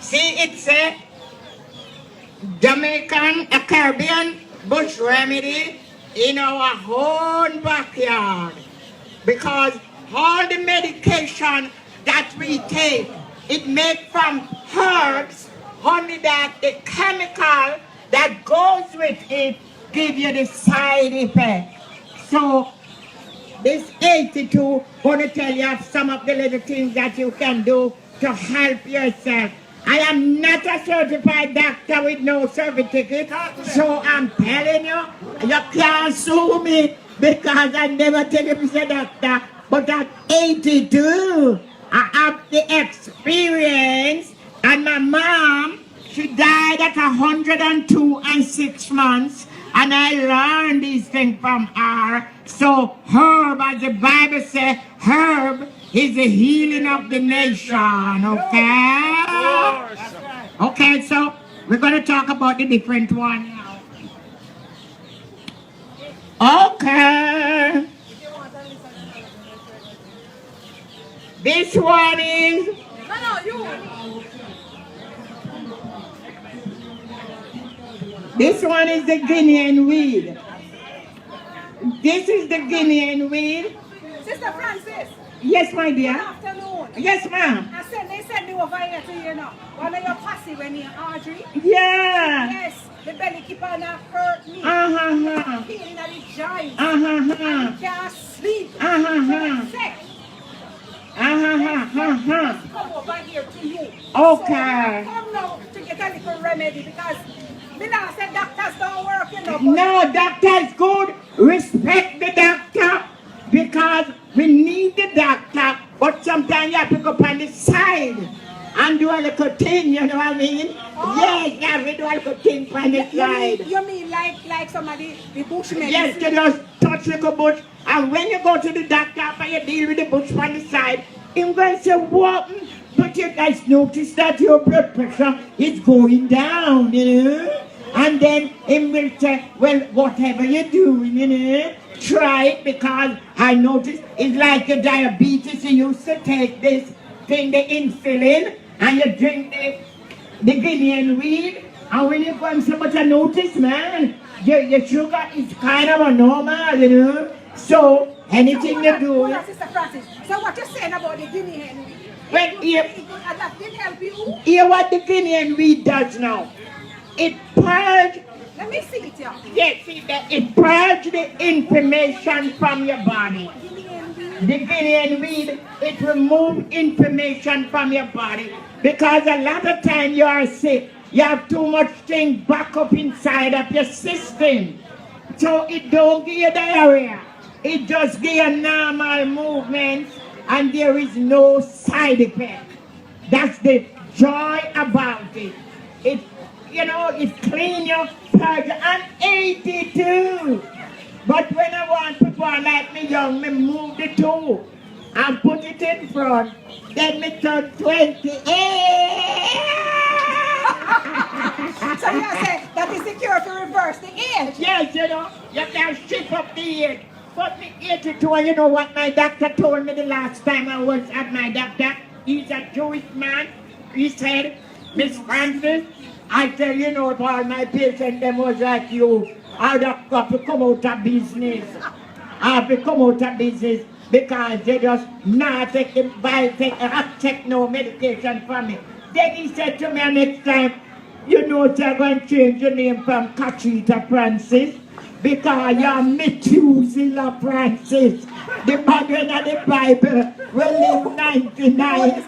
See, it's a Jamaican, a Caribbean bush remedy in our own backyard. Because all the medication that we take, it made from herbs, only that the chemical that goes with it give you the side effect. So this 82 going to tell you some of the little things that you can do to help yourself. I am not a certified doctor with no certificate, so I'm telling you, you can't sue me because I never take it as a doctor. But at 82, I have the experience, and my mom, she died at 102 and 6 months, and I learned these things from her. So herb, as the Bible says, herb is the healing of the nation, okay? Okay, so we're going to talk about the different one now. Okay. This one is... This one is the Guinean weed. This is the Guinean weed. Sister Francis. Yes, my dear. Good afternoon. Yes, ma'am. I said they sent me over here to you now. One of your posse when you're Audrey. Yeah. Yes. The belly keep on hurt me. Feeling at the joints. I can't sleep. Sick. Come over here to you. Okay. So, come now to get a little remedy because me now said doctors don't work, you know. No, doctor is good. Respect the doctor because we need the doctor, but sometimes you have to go on the side and do a little thing, you know what I mean? Oh. Yes, you have to do a little thing on the side. You mean like somebody, the bush medicine? Yes, you just touch the bush, and when you go to the doctor and you deal with the bush on the side, he's going to say, what? But you guys notice that your blood pressure is going down, you know? And then he will say, well, whatever you're doing, you know, try it because I noticed it's like your diabetes. You used to take this thing, the insulin, and you drink the Guinean weed. And when you go and say, but I notice, man, your sugar is kind of a normal, you know. So, anything you do. Hold on, Sister Francis. So what you're saying about the Guinean weed? Well, that did help you? Hear what the Guinean weed does now. It purges. Let me see it here. Yes, see that it purges the inflammation from your body. The Guinean weed, it removes inflammation from your body because a lot of time you are sick. You have too much thing back up inside of your system. So it don't give you diarrhea. It just gives you normal movements and there is no side effect. That's the joy about it. It, you know, it clean your purge. I'm 82. But when I want to go like me young, me move the 2 and put it in front. Then me turn 28. So you say that is the cure to reverse the age? Yes, you know, you can shift up the age. But me 82, and you know what my doctor told me the last time I was at my doctor? He's a Jewish man. He said, Miss Francis, I tell you know, if all my patients, them was like you, I'd have got to come out of business. I have to come out of business because they just not take no medication from me. Then he said to me next time, you know you're going to change your name from Kachita Francis because you're Methuselah Francis. The man in the Bible will live 99.